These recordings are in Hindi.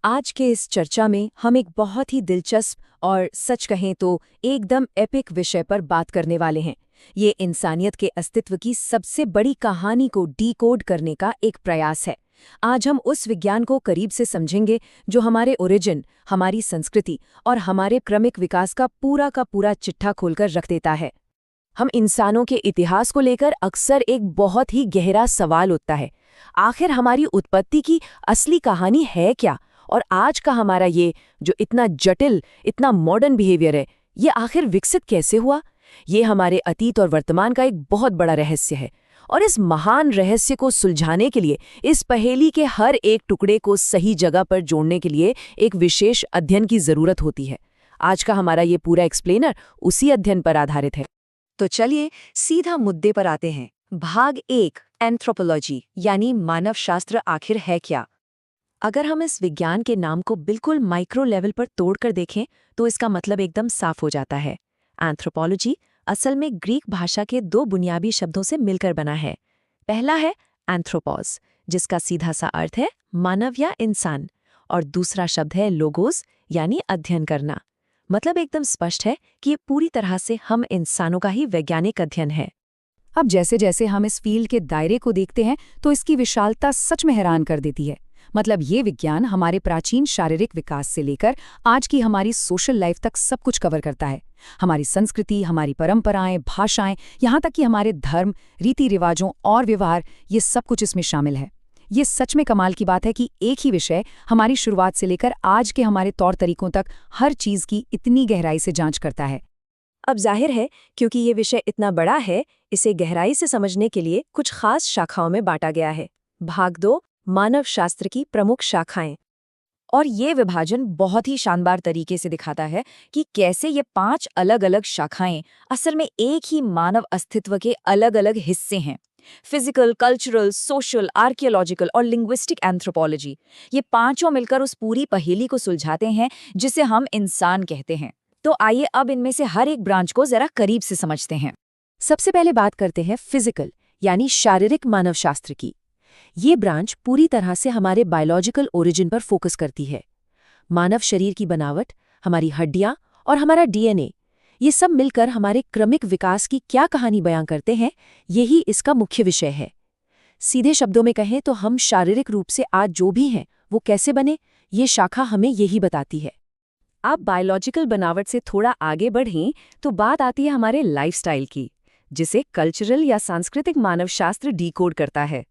आज के इस चर्चा में हम एक बहुत ही दिलचस्प और सच कहें तो एकदम एपिक विषय पर बात करने वाले हैं। ये इंसानियत के अस्तित्व की सबसे बड़ी कहानी को डीकोड करने का एक प्रयास है। आज हम उस विज्ञान को करीब से समझेंगे जो हमारे ओरिजिन, हमारी संस्कृति और हमारे क्रमिक विकास का पूरा चिट्ठा खोलकर रख देता है। हम इंसानों के इतिहास को लेकर अक्सर एक बहुत ही गहरा सवाल उठता है, आखिर हमारी उत्पत्ति की असली कहानी है क्या? और आज का हमारा ये जो इतना जटिल, इतना मॉडर्न बिहेवियर है, ये आखिर विकसित कैसे हुआ? ये हमारे अतीत और वर्तमान का एक बहुत बड़ा रहस्य है। और इस महान रहस्य को सुलझाने के लिए, इस पहेली के हर एक टुकड़े को सही जगह पर जोड़ने के लिए एक विशेष अध्ययन की जरूरत होती है। आज का हमारा ये पूरा एक्सप्लेनर उसी अध्ययन पर आधारित है। तो चलिए सीधा मुद्दे पर आते हैं। भाग 1, एंथ्रोपोलॉजी यानी मानव शास्त्र आखिर है क्या? अगर हम इस विज्ञान के नाम को बिल्कुल माइक्रो लेवल पर तोड़कर देखें तो इसका मतलब एकदम साफ हो जाता है। एंथ्रोपोलॉजी असल में ग्रीक भाषा के दो बुनियादी शब्दों से मिलकर बना है। पहला है एंथ्रोपोस, जिसका सीधा सा अर्थ है मानव या इंसान, और दूसरा शब्द है लोगोस यानी अध्ययन करना। मतलब एकदम स्पष्ट है कि ये पूरी तरह से हम इंसानों का ही वैज्ञानिक अध्ययन है। अब जैसे जैसे हम इस फील्ड के दायरे को देखते हैं तो इसकी विशालता सच में हैरान कर देती है। मतलब ये विज्ञान हमारे प्राचीन शारीरिक विकास से लेकर आज की हमारी सोशल लाइफ तक सब कुछ कवर करता है। हमारी संस्कृति, हमारी परंपराएं, भाषाएं, यहाँ तक कि हमारे धर्म, रीति रिवाजों और व्यवहार, ये सब कुछ इसमें शामिल है। ये सच में कमाल की बात है कि एक ही विषय हमारी शुरुआत से लेकर आज के हमारे तौर तरीकों तक हर चीज की इतनी गहराई से जांच करता है। अब जाहिर है, क्योंकि ये विषय इतना बड़ा है, इसे गहराई से समझने के लिए कुछ खास शाखाओं में बांटा गया है। भाग 2, मानव शास्त्र की प्रमुख शाखाएं। और ये विभाजन बहुत ही शानदार तरीके से दिखाता है कि कैसे ये 5 अलग-अलग शाखाएं असल में एक ही मानव अस्तित्व के अलग-अलग हिस्से हैं। फिजिकल, कल्चरल, सोशल, आर्कियोलॉजिकल और लिंग्विस्टिक एंथ्रोपोलॉजी, ये पांचों मिलकर उस पूरी पहेली को सुलझाते हैं जिसे हम इंसान कहते हैं। तो आइए अब इनमें से हर एक ब्रांच को जरा करीब से समझते हैं। सबसे पहले बात करते हैं फिजिकल यानी शारीरिक मानव शास्त्र की। ये ब्रांच पूरी तरह से हमारे बायोलॉजिकल ओरिजिन पर फोकस करती है। मानव शरीर की बनावट, हमारी हड्डियां और हमारा डीएनए, ये सब मिलकर हमारे क्रमिक विकास की क्या कहानी बयां करते हैं, यही इसका मुख्य विषय है। सीधे शब्दों में कहें तो हम शारीरिक रूप से आज जो भी हैं वो कैसे बने, ये शाखा हमें यही बताती है। आप बायोलॉजिकल बनावट से थोड़ा आगे बढ़ें तो बात आती है हमारे लाइफस्टाइल की, जिसे कल्चरल या सांस्कृतिक मानवशास्त्र डीकोड करता है।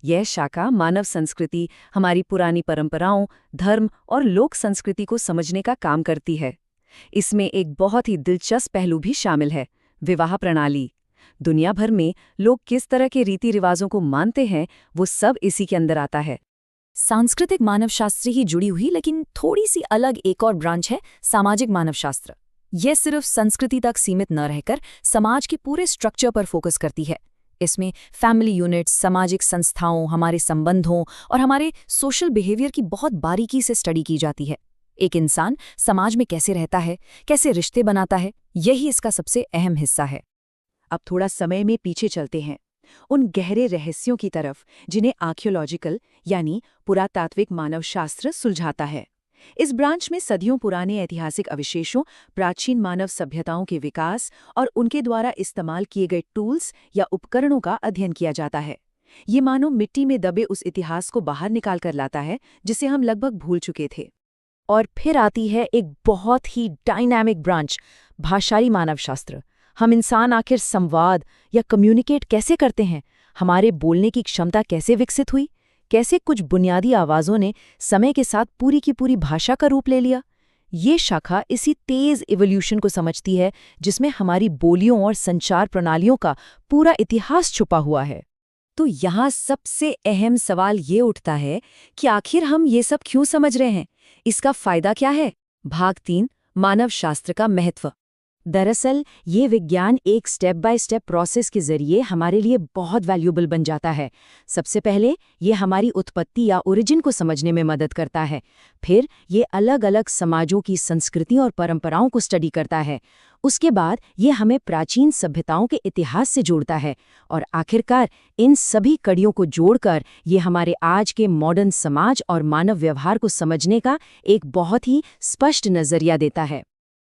यह शाखा मानव संस्कृति, हमारी पुरानी परंपराओं, धर्म और लोक संस्कृति को समझने का काम करती है। इसमें एक बहुत ही दिलचस्प पहलू भी शामिल है, विवाह प्रणाली। दुनिया भर में लोग किस तरह के रीति रिवाजों को मानते हैं, वो सब इसी के अंदर आता है। सांस्कृतिक मानवशास्त्र ही जुड़ी हुई लेकिन थोड़ी सी अलग एक और ब्रांच है सामाजिक मानवशास्त्र। यह सिर्फ संस्कृति तक सीमित न रहकर समाज के पूरे स्ट्रक्चर पर फोकस करती है। इसमें फैमिली यूनिट्स, सामाजिक संस्थाओं, हमारे संबंधों और हमारे सोशल बिहेवियर की बहुत बारीकी से स्टडी की जाती है। एक इंसान समाज में कैसे रहता है, कैसे रिश्ते बनाता है, यही इसका सबसे अहम हिस्सा है। अब थोड़ा समय में पीछे चलते हैं, उन गहरे रहस्यों की तरफ जिन्हें आर्कियोलॉजिकल यानी पुरातात्विक मानवशास्त्र सुलझाता है। इस ब्रांच में सदियों पुराने ऐतिहासिक अवशेषों, प्राचीन मानव सभ्यताओं के विकास और उनके द्वारा इस्तेमाल किए गए टूल्स या उपकरणों का अध्ययन किया जाता है। ये मानो मिट्टी में दबे उस इतिहास को बाहर निकाल कर लाता है जिसे हम लगभग भूल चुके थे। और फिर आती है एक बहुत ही डायनामिक ब्रांच, भाषाई मानवशास्त्र। हम इंसान आखिर संवाद या कम्युनिकेट कैसे करते हैं, हमारे बोलने की क्षमता कैसे विकसित हुई, कैसे कुछ बुनियादी आवाज़ों ने समय के साथ पूरी की पूरी भाषा का रूप ले लिया। ये शाखा इसी तेज़ इवोल्यूशन को समझती है जिसमें हमारी बोलियों और संचार प्रणालियों का पूरा इतिहास छुपा हुआ है। तो यहाँ सबसे अहम सवाल ये उठता है कि आखिर हम ये सब क्यों समझ रहे हैं, इसका फ़ायदा क्या है? भाग 3, मानव शास्त्र का महत्व। दरअसल ये विज्ञान एक स्टेप बाय स्टेप प्रोसेस के जरिए हमारे लिए बहुत वैल्यूएबल बन जाता है। सबसे पहले ये हमारी उत्पत्ति या ओरिजिन को समझने में मदद करता है। फिर ये अलग अलग समाजों की संस्कृति और परंपराओं को स्टडी करता है। उसके बाद ये हमें प्राचीन सभ्यताओं के इतिहास से जोड़ता है और आखिरकार इन सभी कड़ियों को जोड़कर ये हमारे आज के मॉडर्न समाज और मानव व्यवहार को समझने का एक बहुत ही स्पष्ट नजरिया देता है।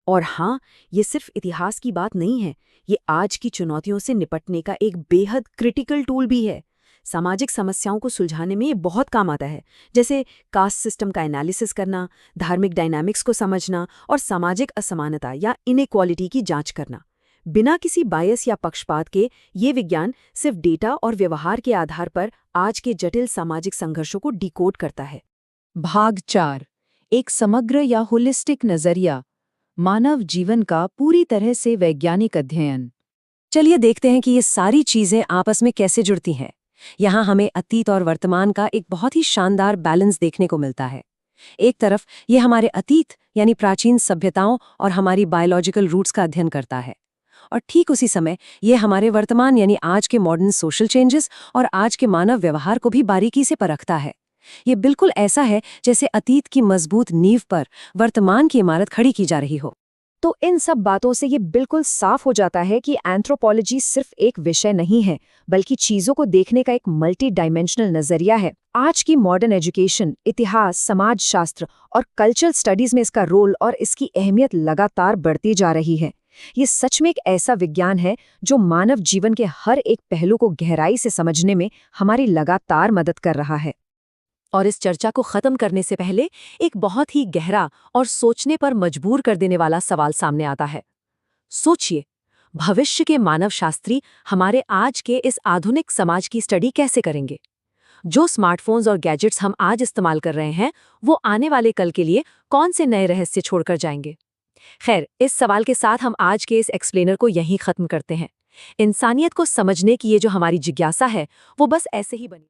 और हाँ, ये सिर्फ इतिहास की बात नहीं है, ये आज की चुनौतियों से निपटने का एक बेहद क्रिटिकल टूल भी है। सामाजिक समस्याओं को सुलझाने में ये बहुत काम आता है, जैसे कास्ट सिस्टम का एनालिसिस करना, धार्मिक डायनामिक्स को समझना और सामाजिक असमानता या इनइक्वालिटी की जांच करना। बिना किसी बायस या पक्षपात के ये विज्ञान सिर्फ डेटा और व्यवहार के आधार पर आज के जटिल सामाजिक संघर्षों को डिकोड करता है। भाग 4, एक समग्र या होलिस्टिक नजरिया, मानव जीवन का पूरी तरह से वैज्ञानिक अध्ययन। चलिए देखते हैं कि ये सारी चीजें आपस में कैसे जुड़ती हैं। यहाँ हमें अतीत और वर्तमान का एक बहुत ही शानदार बैलेंस देखने को मिलता है। एक तरफ ये हमारे अतीत यानी प्राचीन सभ्यताओं और हमारी बायोलॉजिकल रूट्स का अध्ययन करता है, और ठीक उसी समय ये हमारे वर्तमान यानी आज के मॉडर्न सोशल चेंजेस और आज के मानव व्यवहार को भी बारीकी से परखता है। ये बिल्कुल ऐसा है जैसे अतीत की मजबूत नींव पर वर्तमान की इमारत खड़ी की जा रही हो। तो इन सब बातों से ये बिल्कुल साफ हो जाता है कि एंथ्रोपोलॉजी सिर्फ एक विषय नहीं है, बल्कि चीजों को देखने का एक मल्टी डायमेंशनल नजरिया है। आज की मॉडर्न एजुकेशन, इतिहास, समाजशास्त्र और कल्चरल स्टडीज में इसका रोल और इसकी अहमियत लगातार बढ़ती जा रही है। ये सच में एक ऐसा विज्ञान है जो मानव जीवन के हर एक पहलू को गहराई से समझने में हमारी लगातार मदद कर रहा है। और इस चर्चा को खत्म करने से पहले एक बहुत ही गहरा और सोचने पर मजबूर कर देने वाला सवाल सामने आता है। सोचिए, भविष्य के मानवशास्त्री हमारे आज के इस आधुनिक समाज की स्टडी कैसे करेंगे? जो स्मार्टफोन्स और गैजेट्स हम आज इस्तेमाल कर रहे हैं, वो आने वाले कल के लिए कौन से नए रहस्य छोड़कर जाएंगे? खैर, इस सवाल के साथ हम आज के इस एक्सप्लेनर को यहीं खत्म करते हैं। इंसानियत को समझने की ये जो हमारी जिज्ञासा है, वो बस ऐसे ही बनी।